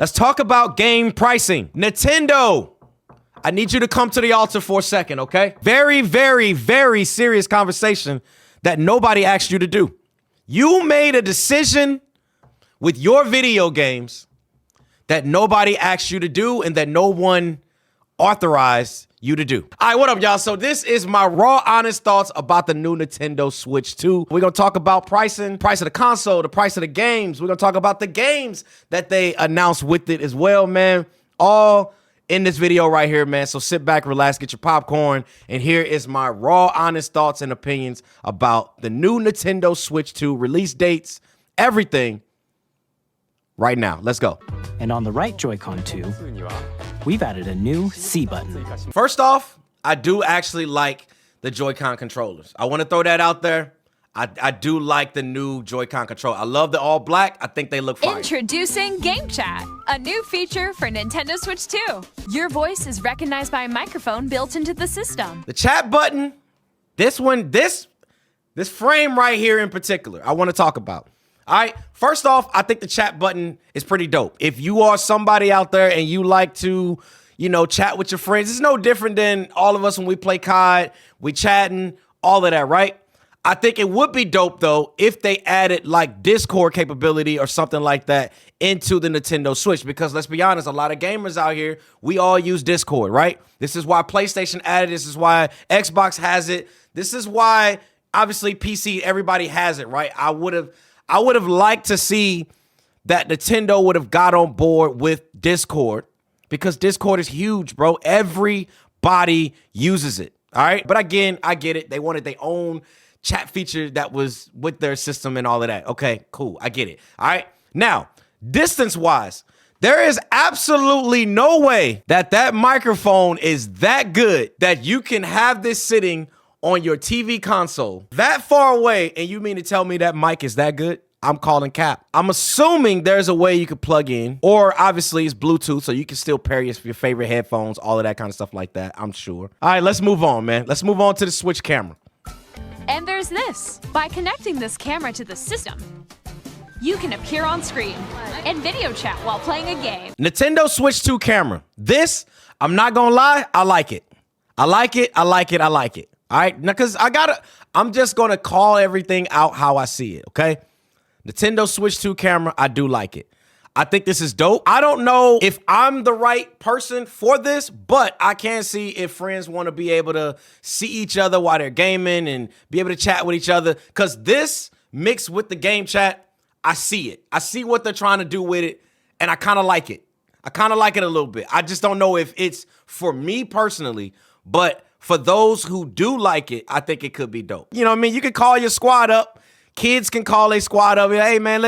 Let's talk about game pricing. Nintendo, I need you to come to the altar for a second, okay? Very, very, very serious conversation that nobody asked you to do. You made a decision with your video games that nobody asked you to do and that no one authorized you to do. All right, what up, y'all? So this is my raw, honest thoughts about the new Nintendo Switch 2. We're gonna talk about pricing, price of the console, the price of the games. We're gonna talk about the games that they announced with it as well, man. All in this video right here, man. So sit back, relax, get your popcorn, and here is my raw, honest thoughts and opinions about the new Nintendo Switch 2 release dates, everything right now. Let's go. And on the right Joy-Con 2, we've added a new C button. First off, I do actually like the Joy-Con controllers. I want to throw that out there. I do like the new Joy-Con controller. I love the all black. I think they look fire. Introducing Game Chat, a new feature for Nintendo Switch 2. Your voice is recognized by a microphone built into the system. The chat button, this frame right here in particular, I want to talk about. All right, first off, I think the chat button is pretty dope. If you are somebody out there and you like to, chat with your friends, it's no different than all of us when we play COD, we chatting, all of that, right? I think it would be dope, though, if they added like Discord capability or something like that into the Nintendo Switch, because let's be honest, a lot of gamers out here, we all use Discord, right? This is why PlayStation added it. This is why Xbox has it. This is why, obviously, PC, everybody has it, right? I would have liked to see that Nintendo would have got on board with Discord, because Discord is huge, bro. Everybody uses it, all right? But again, I get it. They wanted their own chat feature that was with their system and all of that. Okay, cool. I get it. All right. Now, distance-wise, there is absolutely no way that microphone is that good that you can have this sitting on your TV console that far away, and you mean to tell me that mic is that good? I'm calling cap. I'm assuming there's a way you could plug in, or obviously it's Bluetooth, so you can still pair your favorite headphones, all of that kind of stuff like that, I'm sure. All right, let's move on, man. Let's move on to the Switch camera. And there's this. By connecting this camera to the system, you can appear on screen and video chat while playing a game. Nintendo Switch 2 camera. This, I'm not gonna lie, I like it. I like it. All right, now, because I'm just gonna call everything out how I see it, okay? Nintendo Switch 2 camera, I do like it. I think this is dope. I don't know if I'm the right person for this, but I can see if friends want to be able to see each other while they're gaming and be able to chat with each other. Because this mixed with the game chat, I see it. I see what they're trying to do with it, and I kind of like it. I kind of like it a little bit. I just don't know if it's for me personally, but for those who do like it, I think it could be dope. You know what I mean? You can call your squad up. Kids can call a squad up. Hey, man,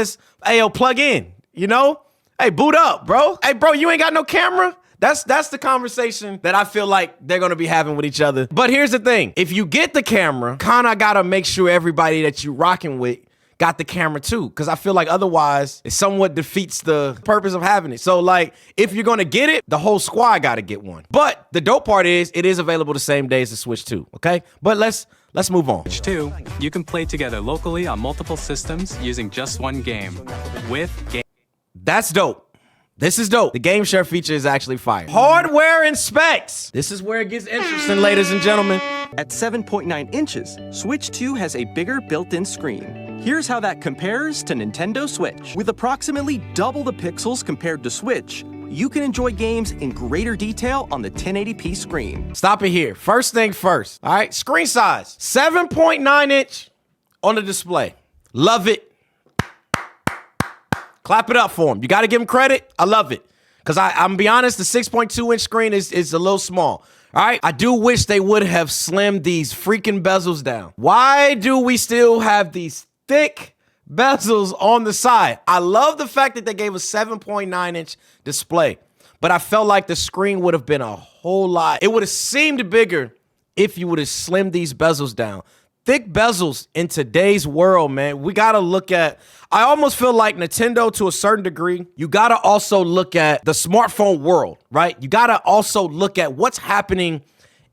plug in. Hey, boot up, bro. Hey, bro, you ain't got no camera? That's the conversation that I feel like they're going to be having with each other. But here's the thing. If you get the camera, kind of got to make sure everybody that you rocking with got the camera too, because I feel like otherwise it somewhat defeats the purpose of having it. So like, if you're going to get it, the whole squad got to get one. But the dope part is it is available the same day as the Switch 2, okay? But let's move on. Switch 2, you can play together locally on multiple systems using just one game with game. That's dope. This is dope. The game share feature is actually fire. Hardware and specs. This is where it gets interesting, ladies and gentlemen. At 7.9 inches, Switch 2 has a bigger built-in screen. Here's how that compares to Nintendo Switch. With approximately double the pixels compared to Switch, you can enjoy games in greater detail on the 1080p screen. Stop it here. First thing first, all right? Screen size, 7.9 inch on the display. Love it. Clap it up for him. You got to give him credit. I love it. Because I'm going to be honest, the 6.2 inch screen is a little small. All right. I do wish they would have slimmed these freaking bezels down. Why do we still have these thick bezels on the side? I love the fact that they gave a 7.9 inch display, but I felt like the screen would have been a whole lot. It would have seemed bigger if you would have slimmed these bezels down. Thick bezels in today's world, man. We got to look at, I almost feel like Nintendo to a certain degree, you got to also look at the smartphone world, right? You got to also look at what's happening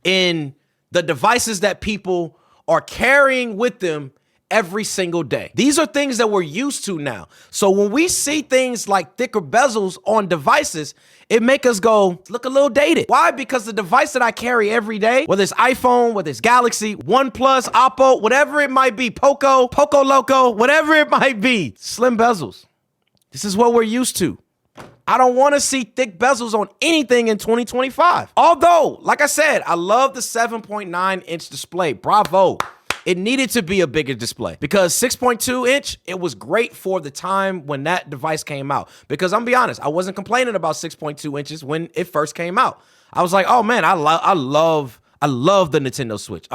in the devices that people are carrying with them every single day. These are things that we're used to now. So when we see things like thicker bezels on devices, it make us go, look a little dated. Why? Because the device that I carry every day, whether it's iPhone, whether it's Galaxy, OnePlus, Oppo, whatever it might be, Poco Loco, whatever it might be, slim bezels. This is what we're used to. I don't want to see thick bezels on anything in 2025. Although, like I said, I love the 7.9-inch display. Bravo. It needed to be a bigger display because 6.2-inch, it was great for the time when that device came out. Because I'm gonna be honest, I wasn't complaining about 6.2 inches when it first came out. I was like, oh man, I love the Nintendo Switch.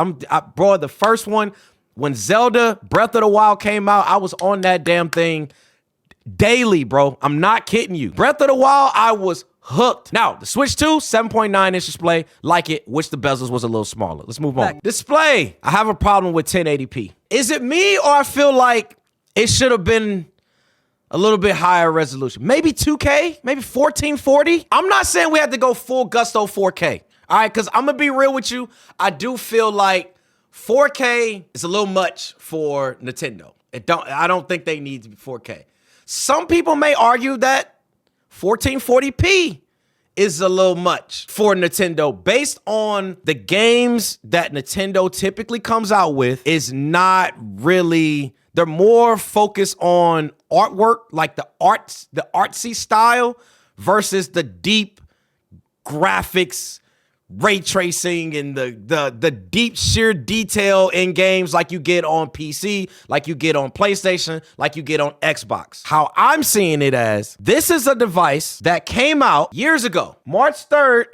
Bro, the first one, when Zelda Breath of the Wild came out, I was on that damn thing daily, bro. I'm not kidding you. Breath of the Wild, I was hooked. Now, the Switch 2, 7.9-inch display, like it, wish the bezels was a little smaller. Let's move on. Display, I have a problem with 1080p. Is it me or I feel like it should have been a little bit higher resolution? Maybe 2K, maybe 1440? I'm not saying we have to go full gusto 4K, all right? Because I'm going to be real with you. I do feel like 4K is a little much for Nintendo. I don't think they need to be 4K. Some people may argue that 1440p is a little much for Nintendo based on the games that Nintendo typically comes out with is not really, they're more focused on artwork, like the artsy style versus the deep graphics, ray tracing and the deep sheer detail in games like you get on PC, like you get on PlayStation, like you get on Xbox. How I'm seeing it as, this is a device that came out years ago, March 3rd,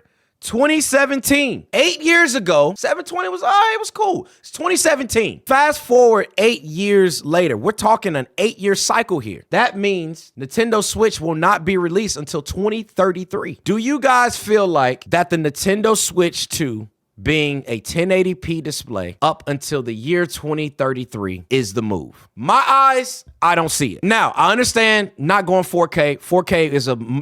2017. 8 years ago, 720 was, all right, it was cool. It's 2017. Fast forward 8 years later. We're talking an 8-year cycle here. That means Nintendo Switch will not be released until 2033. Do you guys feel like that the Nintendo Switch 2 being a 1080p display up until the year 2033 is the move? My eyes, I don't see it. Now, I understand not going 4K. 4K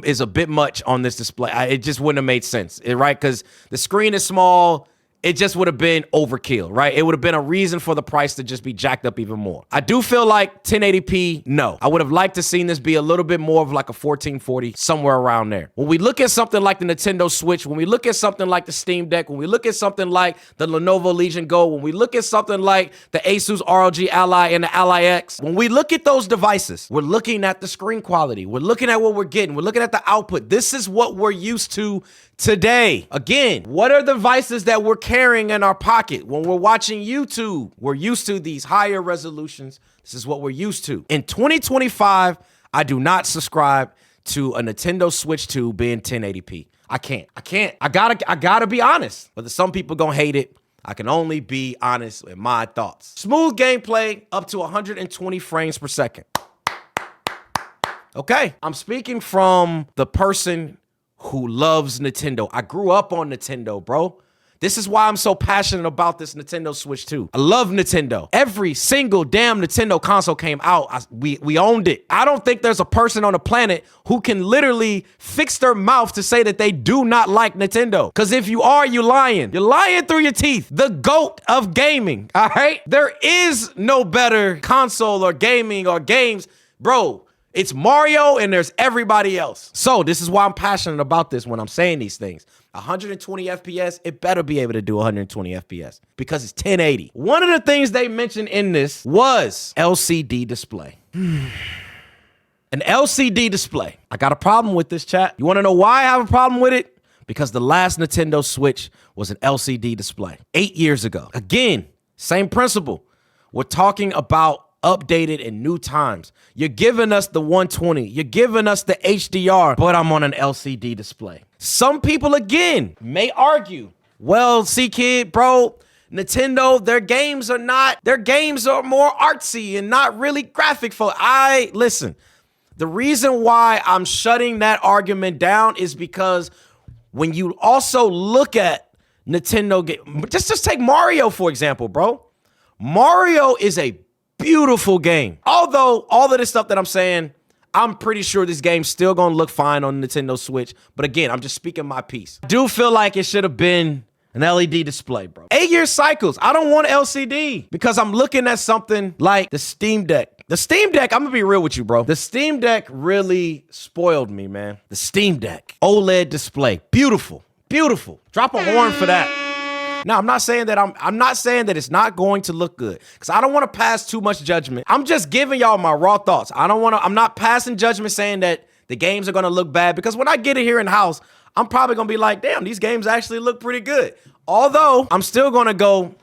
is a bit much on this display. It just wouldn't have made sense, right? Because the screen is small. It just would have been overkill, right? It would have been a reason for the price to just be jacked up even more. I do feel like 1080p, no. I would have liked to seen this be a little bit more of like a 1440, somewhere around there. When we look at something like the Nintendo Switch, when we look at something like the Steam Deck, when we look at something like the Lenovo Legion Go, when we look at something like the Asus ROG Ally and the Ally X, when we look at those devices, we're looking at the screen quality. We're looking at what we're getting. We're looking at the output. This is what we're used to today. Again, what are the devices that we're carrying in our pocket when we're watching YouTube? We're used to these higher resolutions. This is what we're used to. In 2025, I do not subscribe to a Nintendo Switch 2 being 1080p. I can't. I gotta be honest. Whether some people gonna hate it, I can only be honest with my thoughts. Smooth gameplay up to 120 frames per second. Okay, I'm speaking from the person who loves Nintendo. I grew up on Nintendo, bro. This is why I'm so passionate about this Nintendo Switch 2. I love Nintendo. Every single damn Nintendo console came out, we owned it. I don't think there's a person on the planet who can literally fix their mouth to say that they do not like Nintendo. Because if you are, you're lying. You're lying through your teeth. The GOAT of gaming, all right? There is no better console or gaming or games. Bro, it's Mario and there's everybody else. So this is why I'm passionate about this when I'm saying these things. 120 FPS, it better be able to do 120 FPS because it's 1080. One of the things they mentioned in this was LCD display. An LCD display. I got a problem with this, chat. You want to know why I have a problem with it? Because the last Nintendo Switch was an LCD display 8 years ago. Again, same principle. We're talking about updated in new times. You're giving us the 120. You're giving us the HDR, but I'm on an LCD display. Some people, again, may argue, well, see, kid, bro, Nintendo, their games are more artsy and not really graphic for. Listen, the reason why I'm shutting that argument down is because when you also look at Nintendo game, just take Mario, for example, bro. Mario is a beautiful game. Although all of this stuff that I'm saying, I'm pretty sure this game's still gonna look fine on Nintendo Switch. But again, I'm just speaking my piece. I do feel like it should have been An LED display, bro. 8-year cycles. I don't want LCD because I'm looking at something like the Steam Deck. The Steam Deck, I'm gonna be real with you, bro. The Steam Deck really spoiled me, man. The Steam Deck. OLED display. Beautiful. Beautiful. Drop a horn for that. Now, I'm not saying that it's not going to look good because I don't want to pass too much judgment. I'm just giving y'all my raw thoughts. I'm not passing judgment saying that the games are gonna look bad because when I get it here in the house, I'm probably gonna be like, damn, these games actually look pretty good. Although I'm still gonna go,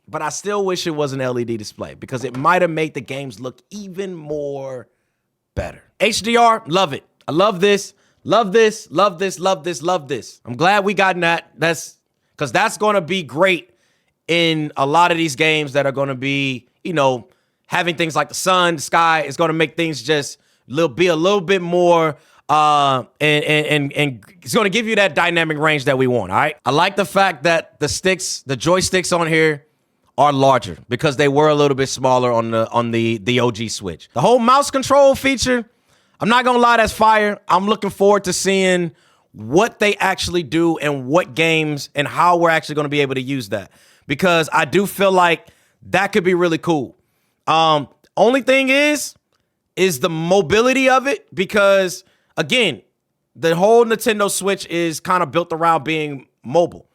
but I still wish it was an LED display because it might have made the games look even more better. HDR, love it. I love this, love this, love this, love this, love this. I'm glad we got that. That's because that's gonna be great in a lot of these games that are gonna be, you know, having things like the sun, the sky. It's gonna make things just be a little bit more and it's going to give you that dynamic range that we want, all right? I like the fact that the joysticks on here are larger because they were a little bit smaller on the OG Switch. The whole mouse control feature, I'm not going to lie, that's fire. I'm looking forward to seeing what they actually do and what games and how we're actually going to be able to use that because I do feel like that could be really cool. Only thing is the mobility of it because again, the whole Nintendo Switch is kind of built around being mobile.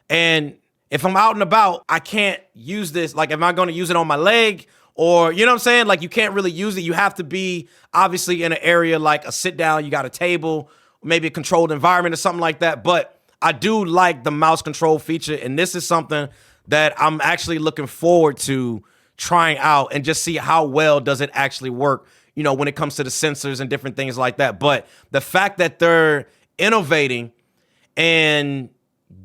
And if I'm out and about, I can't use this. Like, am I going to use it on my leg? Or, you know what I'm saying? Like, you can't really use it. You have to be, obviously, in an area like a sit-down. You got a table, maybe a controlled environment or something like that. But I do like the mouse control feature. And this is something that I'm actually looking forward to trying out and just see how well does it actually work, you know, when it comes to the sensors and different things like that. But the fact that they're innovating and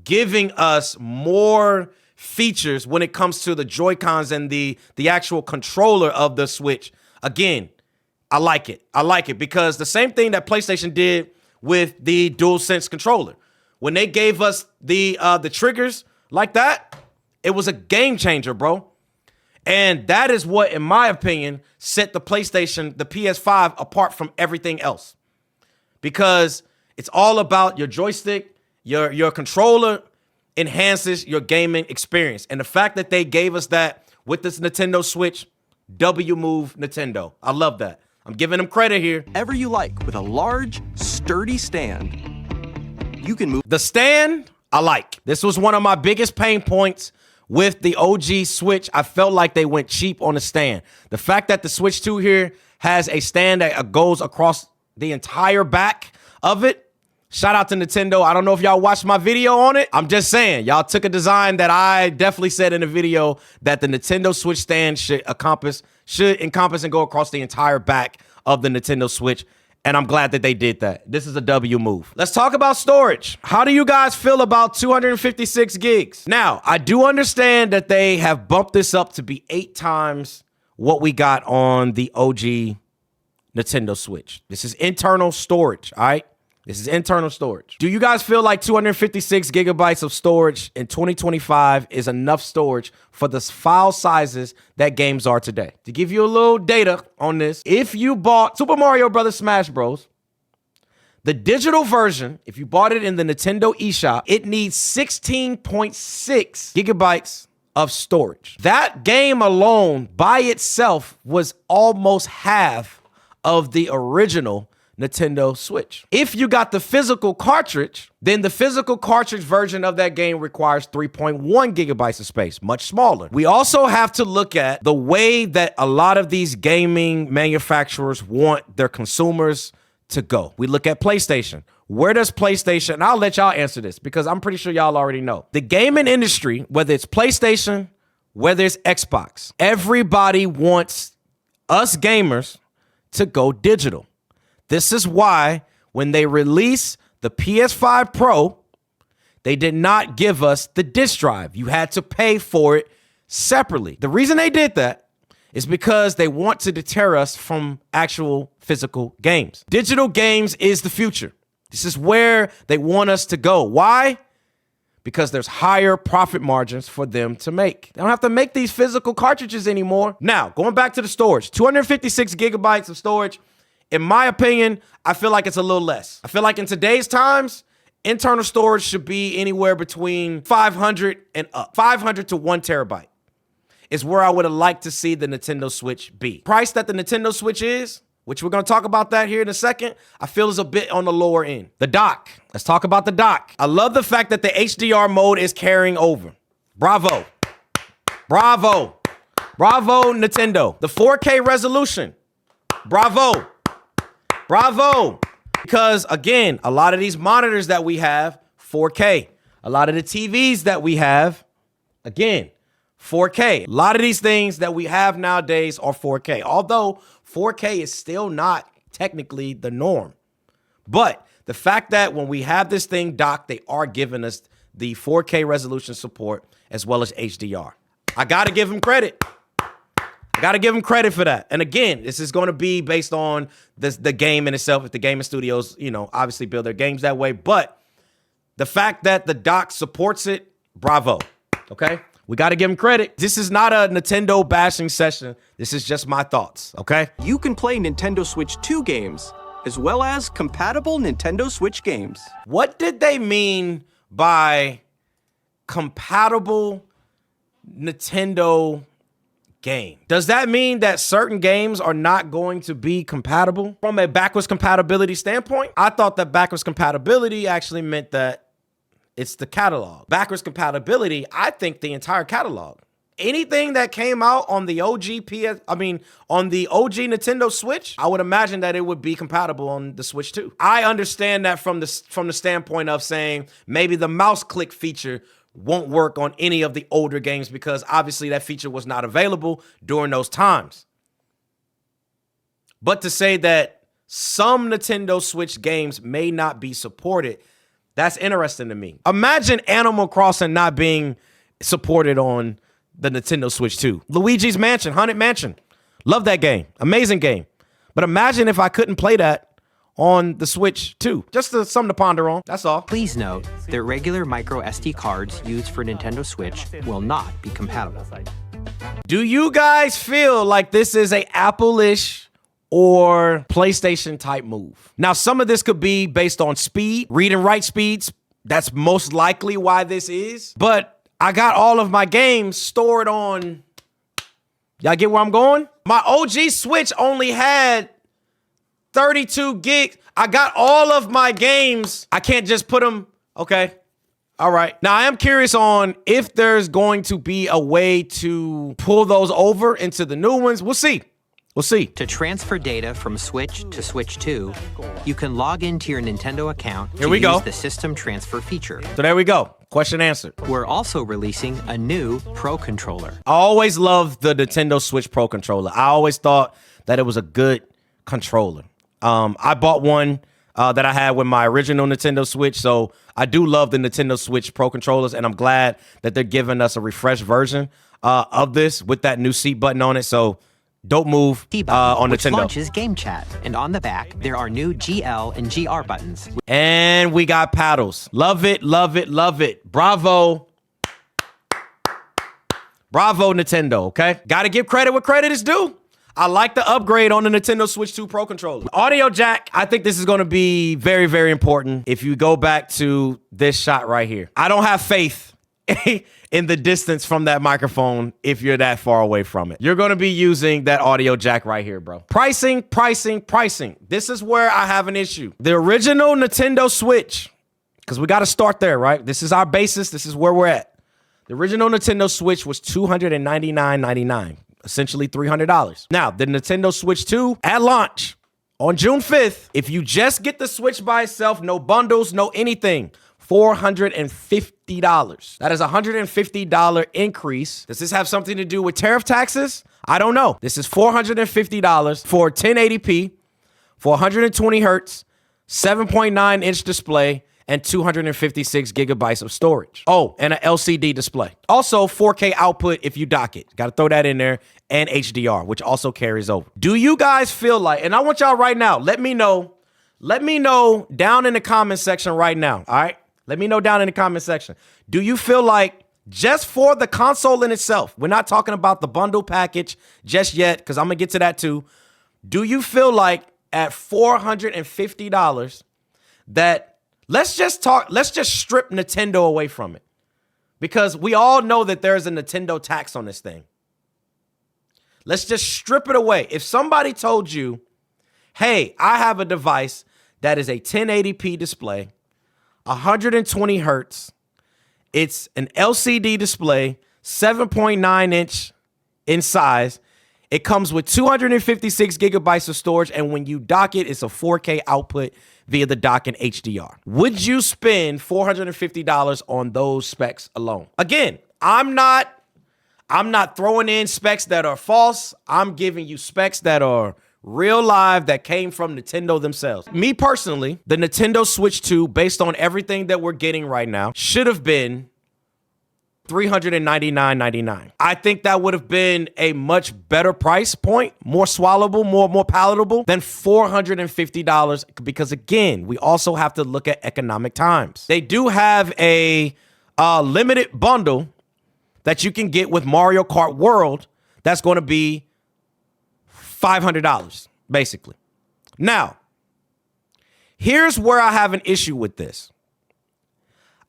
giving us more features when it comes to the Joy-Cons and the actual controller of the Switch, again, I like it. I like it because the same thing that PlayStation did with the DualSense controller. When they gave us the triggers like that, it was a game changer, bro. And that is what, in my opinion, set the PlayStation, the PS5, apart from everything else. Because it's all about your joystick, your controller enhances your gaming experience. And the fact that they gave us that with this Nintendo Switch, W move Nintendo. I love that. I'm giving them credit here. Whatever you like with a large, sturdy stand. You can move. The stand, I like. This was one of my biggest pain points with the OG Switch. I felt like they went cheap on the stand. The fact that the Switch 2 here has a stand that goes across the entire back of it. Shout out to Nintendo. I don't know if y'all watched my video on it. I'm just saying, y'all took a design that I definitely said in the video that the Nintendo Switch stand should encompass and go across the entire back of the Nintendo Switch. And I'm glad that they did that. This is a W move. Let's talk about storage. How do you guys feel about 256 gigs? Now, I do understand that they have bumped this up to be 8 times what we got on the OG Nintendo Switch. This is internal storage, all right? This is internal storage. Do you guys feel like 256 gigabytes of storage in 2025 is enough storage for the file sizes that games are today? To give you a little data on this, if you bought Super Mario Bros. Smash Bros., the digital version, if you bought it in the Nintendo eShop, it needs 16.6 gigabytes of storage. That game alone by itself was almost half of the original Nintendo Switch. If you got the physical cartridge, then the physical cartridge version of that game requires 3.1 gigabytes of space, much smaller. We also have to look at the way that a lot of these gaming manufacturers want their consumers to go. We look at PlayStation. Where does PlayStation, and I'll let y'all answer this because I'm pretty sure y'all already know. The gaming industry, whether it's PlayStation, whether it's Xbox, everybody wants us gamers to go digital. This is why when they released the PS5 Pro, they did not give us the disc drive. You had to pay for it separately. The reason they did that is because they want to deter us from actual physical games. Digital games is the future. This is where they want us to go. Why? Because there's higher profit margins for them to make. They don't have to make these physical cartridges anymore. Now, going back to the storage, 256 gigabytes of storage. In my opinion, I feel like it's a little less. I feel like in today's times, Internal storage should be anywhere between 500 and up. 500 to 1 terabyte is where I would have liked to see the Nintendo Switch be. Price that the Nintendo Switch is, which we're going to talk about that here in a second, I feel is a bit on the lower end. The dock. Let's talk about the dock. I love the fact that the HDR mode is carrying over. Bravo. Bravo. Bravo, Nintendo. The 4K resolution. Bravo. Bravo. Because, again, a lot of these monitors that we have, 4K. A lot of the TVs that we have, again, 4K. A lot of these things that we have nowadays are 4K. Although 4K is still not technically the norm. But the fact that when we have this thing docked, they are giving us the 4K resolution support as well as HDR. I got to give them credit. I got to give them credit for that. And again, this is going to be based on the game in itself. If the gaming studios, obviously build their games that way. But the fact that the dock supports it, bravo. Okay? We got to give them credit. This is not a Nintendo bashing session. This is just my thoughts, okay? You can play Nintendo Switch 2 games, as well as compatible Nintendo Switch games. What did they mean by compatible Nintendo game? Does that mean that certain games are not going to be compatible from a backwards compatibility standpoint? I thought that backwards compatibility actually meant that it's the catalog. Backwards compatibility, I think the entire catalog. Anything that came out on the OG on the OG Nintendo Switch, I would imagine that it would be compatible on the Switch too. I understand that from the standpoint of saying maybe the mouse click feature won't work on any of the older games because obviously that feature was not available during those times. But to say that some Nintendo Switch games may not be supported, that's interesting to me. Imagine Animal Crossing not being supported on the Nintendo Switch 2. Luigi's Mansion, Haunted Mansion. Love that game. Amazing game. But imagine if I couldn't play that on the Switch 2. Just something to ponder on. That's all. Please note that regular micro SD cards used for Nintendo Switch will not be compatible. Do you guys feel like this is a Apple-ish or PlayStation type move? Now, some of this could be based on speed, read and write speeds. That's most likely why this is. But I got all of my games stored on, y'all get where I'm going? My OG Switch only had 32 gigs. I got all of my games. I can't just put them, okay. All right. Now, I am curious on if there's going to be a way to pull those over into the new ones. We'll see. We'll see. To transfer data from Switch to Switch 2, you can log into your Nintendo account to use the system transfer feature. So there we go. Question answered. We're also releasing a new Pro Controller. I always loved the Nintendo Switch Pro Controller. I always thought that it was a good controller. I bought one that I had with my original Nintendo Switch, so I do love the Nintendo Switch Pro Controllers, and I'm glad that they're giving us a refreshed version of this with that new seat button on it. So dope move on which Nintendo. Launches Game Chat, and on the back there are new GL and GR buttons. And we got paddles. Love it, love it, love it. Bravo. Bravo, Nintendo, okay? Got to give credit where credit is due. I like the upgrade on the Nintendo Switch 2 Pro Controller. Audio jack, I think this is going to be very, very important if you go back to this shot right here. I don't have faith in the distance from that microphone if you're that far away from it. You're going to be using that audio jack right here, bro. Pricing. This is where I have an issue. The original Nintendo Switch, because we got to start there, right? This is our basis. This is where we're at. The original Nintendo Switch was $299.99. Essentially $300. Now, the Nintendo Switch 2 at launch on June 5th, if you just get the Switch by itself, no bundles, no anything, $450. That is a $150 increase. Does this have something to do with tariff taxes? I don't know. This is $450 for 1080p, for 120 hertz, 7.9 inch display, and 256 gigabytes of storage. Oh, and an LCD display. Also, 4K output if you dock it. Got to throw that in there. And HDR, which also carries over. Do you guys feel like, and I want y'all right now, let me know down in the comment section right now, all right? Let me know down in the comment section. Do you feel like just for the console in itself, we're not talking about the bundle package just yet, because I'm going to get to that too. Do you feel like at $450 that let's just strip Nintendo away from it. Because we all know that there's a Nintendo tax on this thing. Let's just strip it away. If somebody told you, hey, I have a device that is a 1080p display, 120 hertz, it's an LCD display, 7.9 inch in size, it comes with 256 gigabytes of storage, and when you dock it, it's a 4K output via the dock and HDR. Would you spend $450 on those specs alone? Again, I'm not throwing in specs that are false. I'm giving you specs that are real live that came from Nintendo themselves. Me personally, the Nintendo Switch 2, based on everything that we're getting right now, should have been $399.99. I think that would have been a much better price point, more swallowable, more palatable than $450, because again, we also have to look at economic times. They do have a limited bundle that you can get with Mario Kart World that's going to be $500, basically. Now, here's where I have an issue with this.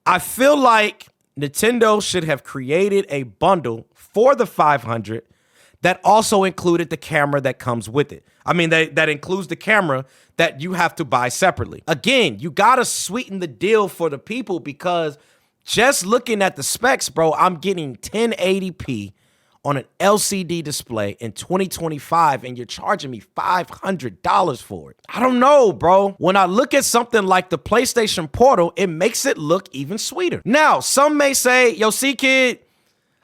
I feel like Nintendo should have created a bundle for the $500 that also included the camera that comes with it. I mean, that includes the camera that you have to buy separately. Again, you got to sweeten the deal for the people, because just looking at the specs, bro, I'm getting 1080p on an LCD display in 2025, and you're charging me $500 for it. I don't know, bro. When I look at something like the PlayStation Portal, it makes it look even sweeter. Now, some may say, yo, C-Kid,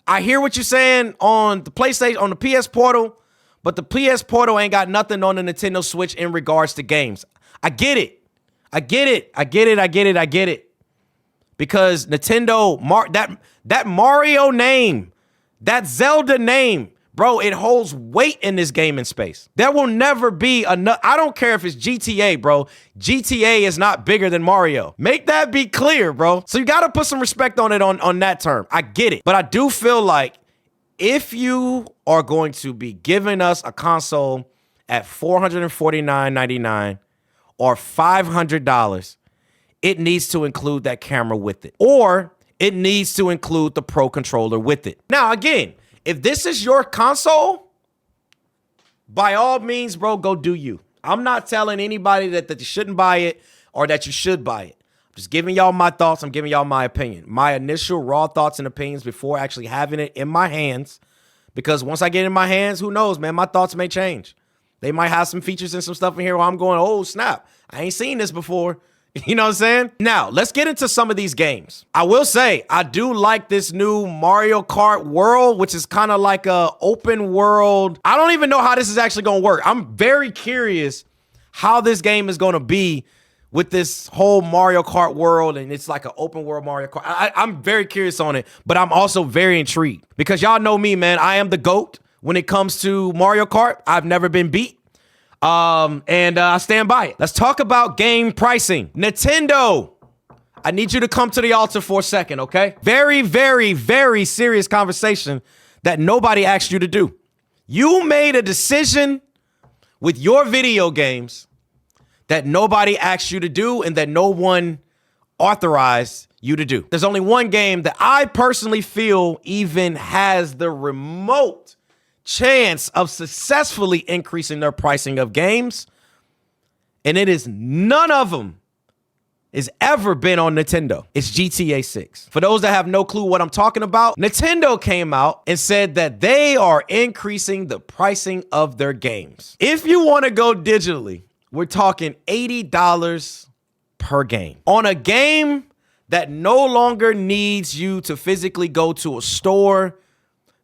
I hear what you're saying on the PlayStation, on the PS Portal, but the PS Portal ain't got nothing on the Nintendo Switch in regards to games. I get it. Because Nintendo, that Mario name, that Zelda name, bro, it holds weight in this gaming space. There will never be enough. I don't care if it's GTA, bro. GTA is not bigger than Mario. Make that be clear, bro. So you got to put some respect on it on that term. I get it. But I do feel like if you are going to be giving us a console at $449.99 or $500, it needs to include that camera with it. Or it needs to include the Pro Controller with it. Now, again, if this is your console, by all means, bro, go do you. I'm not telling anybody that you shouldn't buy it or that you should buy it. I'm just giving y'all my thoughts. I'm giving y'all my opinion. My initial raw thoughts and opinions before actually having it in my hands. Because once I get it in my hands, who knows, man, my thoughts may change. They might have some features and some stuff in here where I'm going, oh, snap, I ain't seen this before. You know what I'm saying? Now, let's get into some of these games. I will say, I do like this new Mario Kart World, which is kind of like a open world. I don't even know how this is actually going to work. I'm very curious how this game is going to be with this whole Mario Kart World, and it's like an open world Mario Kart. I'm very curious on it, but I'm also very intrigued because y'all know me, man. I am the GOAT when it comes to Mario Kart. I've never been beat. And I stand by it. Let's talk about game pricing. Nintendo, I need you to come to the altar for a second, okay? Very, very, very serious conversation that nobody asked you to do. You made a decision with your video games that nobody asked you to do and that no one authorized you to do. There's only one game that I personally feel even has the remote chance of successfully increasing their pricing of games, and it is none of them has ever been on Nintendo. It's GTA 6. For those that have no clue what I'm talking about, Nintendo came out and said that they are increasing the pricing of their games. If you want to go digitally, we're talking $80 per game. On a game that no longer needs you to physically go to a store.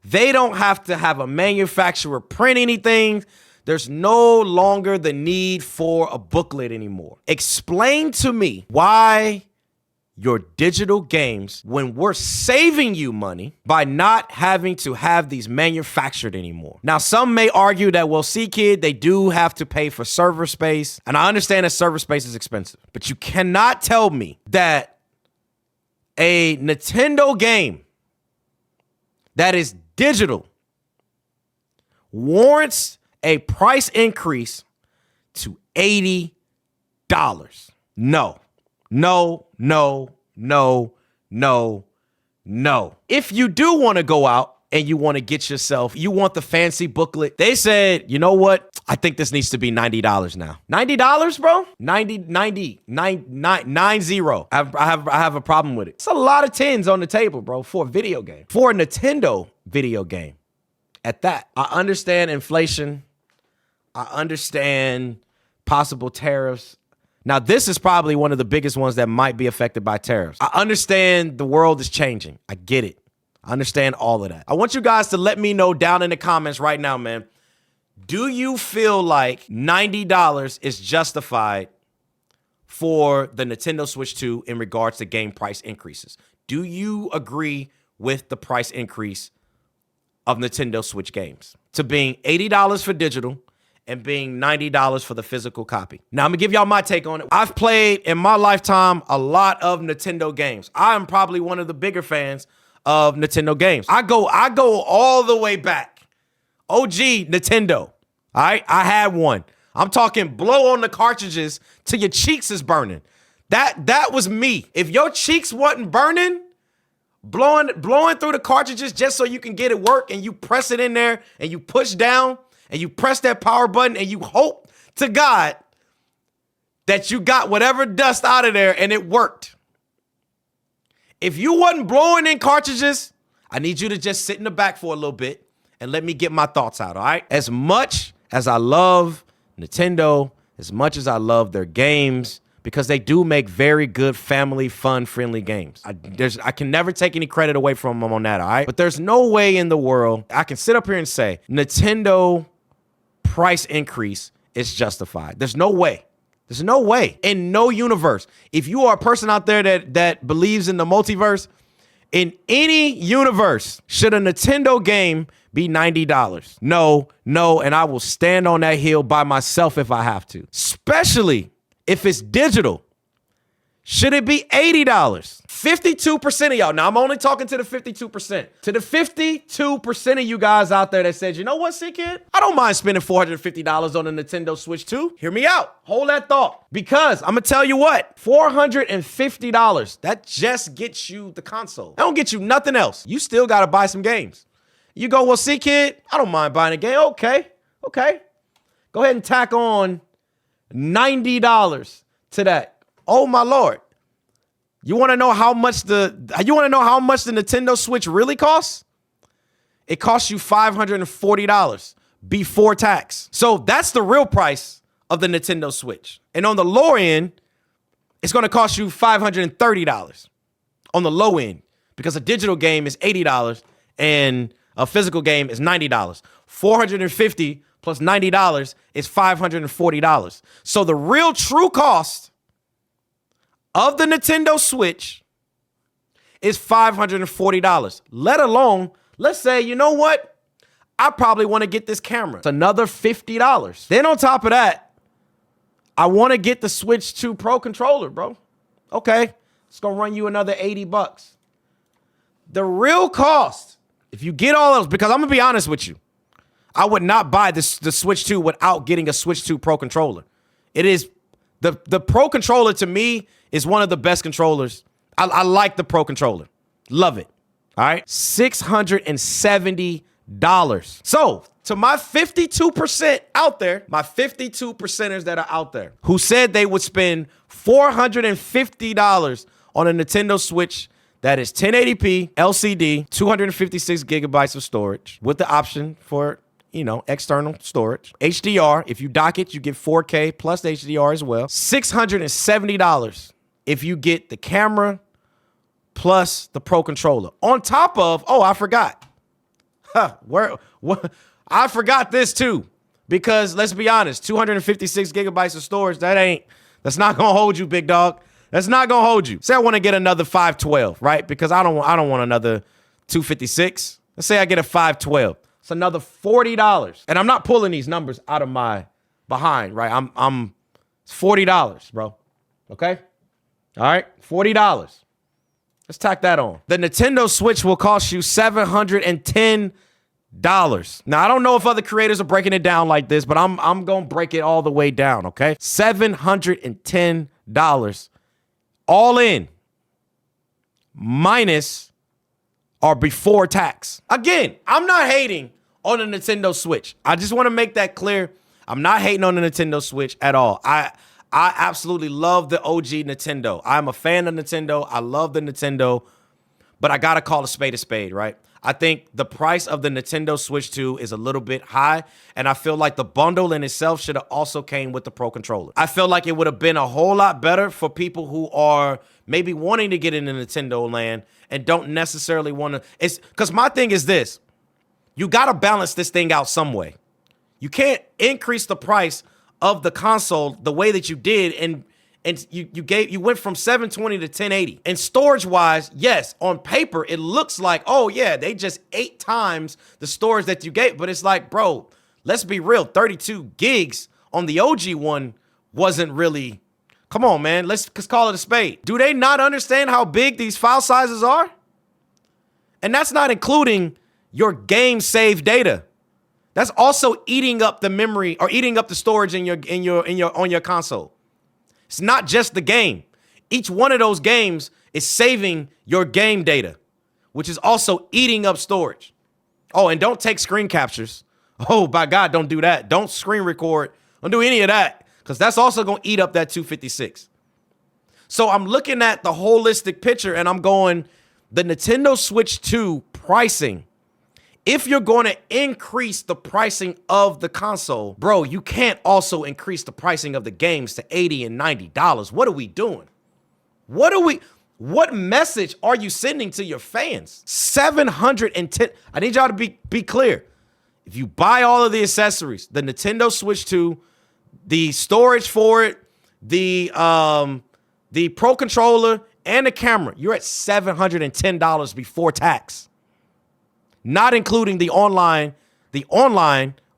They don't have to have a manufacturer print anything. There's no longer the need for a booklet anymore. Explain to me why your digital games, when we're saving you money by not having to have these manufactured anymore. Now, some may argue that, well, C-Kid, they do have to pay for server space. And I understand that server space is expensive. But you cannot tell me that a Nintendo game that is digital warrants a price increase to $80. No, No. If you do want to go out and you want to get yourself, you want the fancy booklet, they said, you know what? I think this needs to be $90 now. $90, bro? 90. I have a problem with it. It's a lot of tens on the table, bro, for a video game. For a Nintendo video game. At that, I understand inflation. I understand possible tariffs. Now, this is probably one of the biggest ones that might be affected by tariffs. I understand the world is changing. I get it. I understand all of that. I want you guys to let me know down in the comments right now, man. Do you feel like $90 is justified for the Nintendo Switch 2 in regards to game price increases? Do you agree with the price increase of Nintendo Switch games to being $80 for digital and being $90 for the physical copy? Now, I'm gonna give y'all my take on it. I've played in my lifetime a lot of Nintendo games. I am probably one of the bigger fans of Nintendo games. I go all the way back. OG Nintendo. All right, I had one. I'm talking blow on the cartridges till your cheeks is burning. That was me. If your cheeks wasn't burning, blowing through the cartridges just so you can get it work, and you press it in there and you push down and you press that power button and you hope to God that you got whatever dust out of there and it worked. If you wasn't blowing in cartridges, I need you to just sit in the back for a little bit and let me get my thoughts out, all right? As much as I love Nintendo, as much as I love their games, because they do make very good family, fun, friendly games. I can never take any credit away from them on that, all right? But there's no way in the world I can sit up here and say Nintendo price increase is justified. There's no way. There's no way in no universe. If you are a person out there that believes in the multiverse, in any universe, should a Nintendo game be $90? No, and I will stand on that hill by myself if I have to. Especially if it's digital. Should it be $80? 52% of y'all. Now, I'm only talking to the 52%. To the 52% of you guys out there that said, you know what, C-Kid? I don't mind spending $450 on a Nintendo Switch 2. Hear me out. Hold that thought. Because I'm going to tell you what, $450, that just gets you the console. That don't get you nothing else. You still got to buy some games. You go, well, C-Kid, I don't mind buying a game. Okay. Go ahead and tack on $90 to that. Oh my Lord. You want to know how much the Nintendo Switch really costs? It costs you $540 before tax. So that's the real price of the Nintendo Switch. And on the lower end, it's going to cost you $530 on the low end, because a digital game is $80 and a physical game is $90. $450 plus $90 is $540. So the real true cost of the Nintendo Switch is $540. Let alone, let's say, you know what? I probably want to get this camera. It's another $50. Then on top of that, I want to get the Switch 2 Pro controller, bro. Okay, it's going to run you another $80. The real cost, if you get all those, because I'm going to be honest with you, I would not buy the Switch 2 without getting a Switch 2 Pro controller. It is, the Pro controller to me is one of the best controllers. I like the Pro controller. Love it. All right. $670. So to my 52% out there, my 52%ers that are out there who said they would spend $450 on a Nintendo Switch that is 1080p LCD, 256 gigabytes of storage with the option for, external storage. HDR, if you dock it, you get 4K plus HDR as well. $670 if you get the camera plus the Pro controller. On top of, I forgot. I forgot this too. Because let's be honest, 256 gigabytes of storage, that's not gonna hold you, big dog. That's not gonna hold you. Say I want to get another 512, right? Because I don't want another 256. Let's say I get a 512. It's another $40. And I'm not pulling these numbers out of my behind, right? It's $40, bro. Okay? All right? $40. Let's tack that on. The Nintendo Switch will cost you $710. Now, I don't know if other creators are breaking it down like this, but I'm going to break it all the way down, okay? $710 all in, minus or before tax. Again, I'm not hating on the Nintendo Switch. I just want to make that clear. I'm not hating on the Nintendo Switch at all. I absolutely love the OG Nintendo. I'm a fan of Nintendo. I love the Nintendo, but I got to call a spade, right? I think the price of the Nintendo Switch 2 is a little bit high, and I feel like the bundle in itself should have also came with the Pro Controller. I feel like it would have been a whole lot better for people who are maybe wanting to get into Nintendo land and don't necessarily want to. It's because my thing is this. You got to balance this thing out some way. You can't increase the price of the console the way that you did, and you went from 720 to 1080. And storage wise, yes, on paper it looks like, oh yeah, they just 8 times the storage that you gave, but it's like, bro, let's be real, 32 gigs on the OG one wasn't really. Come on, man, let's call it a spade. Do they not understand how big these file sizes are? And that's not including your game save data. That's also eating up the memory or eating up the storage on your console. It's not just the game. Each one of those games is saving your game data, which is also eating up storage. Oh, and don't take screen captures. Oh, by God, don't do that. Don't screen record. Don't do any of that, because that's also going to eat up that 256. So I'm looking at the holistic picture and I'm going, the Nintendo Switch 2 pricing, if you're going to increase the pricing of the console, bro, you can't also increase the pricing of the games to $80 and $90. What are we doing? What message are you sending to your fans? 710. I need y'all to be clear. If you buy all of the accessories, the Nintendo Switch 2, the storage for it, the Pro Controller, and the camera, you're at $710 before tax. Not including the online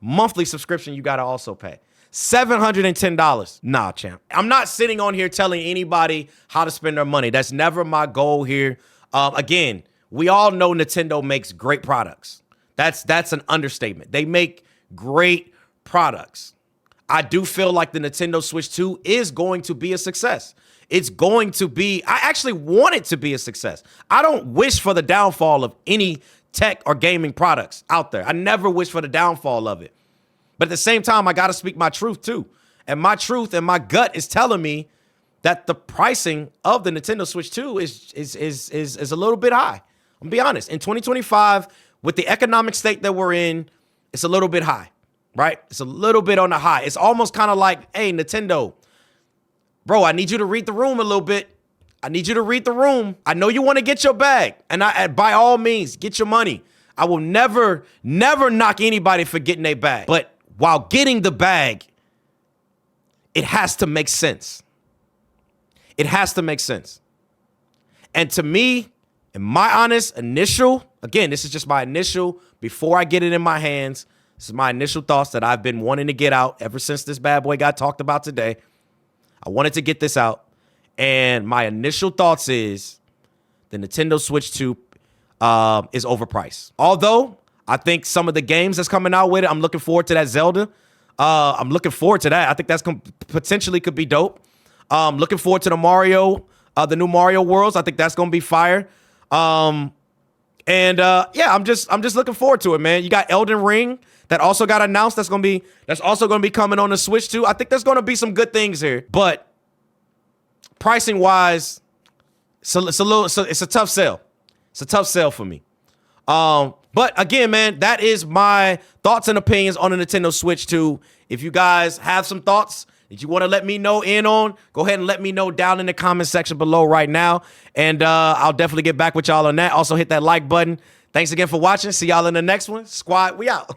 monthly subscription you got to also pay. $710. Nah, champ. I'm not sitting on here telling anybody how to spend their money. That's never my goal here. Again, we all know Nintendo makes great products. That's an understatement. They make great products. I do feel like the Nintendo Switch 2 is going to be a success. It's going to be, I actually want it to be a success. I don't wish for the downfall of any tech or gaming products out there. I never wish for the downfall of it. But at the same time, I got to speak my truth too. And my truth and my gut is telling me that the pricing of the Nintendo Switch 2 is a little bit high. I'm gonna be honest. In 2025, with the economic state that we're in, it's a little bit high, right? It's a little bit on the high. It's almost kind of like, hey, Nintendo, bro, I need you to read the room a little bit. I need you to read the room. I know you want to get your bag, and by all means, get your money. I will never knock anybody for getting their bag. But while getting the bag, it has to make sense. It has to make sense. And to me, in my honest initial, again, this is just my initial, before I get it in my hands, this is my initial thoughts that I've been wanting to get out ever since this bad boy got talked about today. I wanted to get this out. And my initial thoughts is the Nintendo Switch 2 is overpriced. Although I think some of the games that's coming out with it, I'm looking forward to that Zelda. I'm looking forward to that. I think that's potentially could be dope. Looking forward to the Mario, the new Mario Worlds. I think that's gonna be fire. Yeah, I'm just looking forward to it, man. You got Elden Ring that also got announced. That's also gonna be coming on the Switch 2. I think there's gonna be some good things here, but pricing wise, it's a tough sell. It's a tough sell for me. But again, man, that is my thoughts and opinions on the Nintendo Switch 2. If you guys have some thoughts that you want to let me know on, go ahead and let me know down in the comment section below right now. And I'll definitely get back with y'all on that. Also hit that like button. Thanks again for watching. See y'all in the next one. Squad, we out.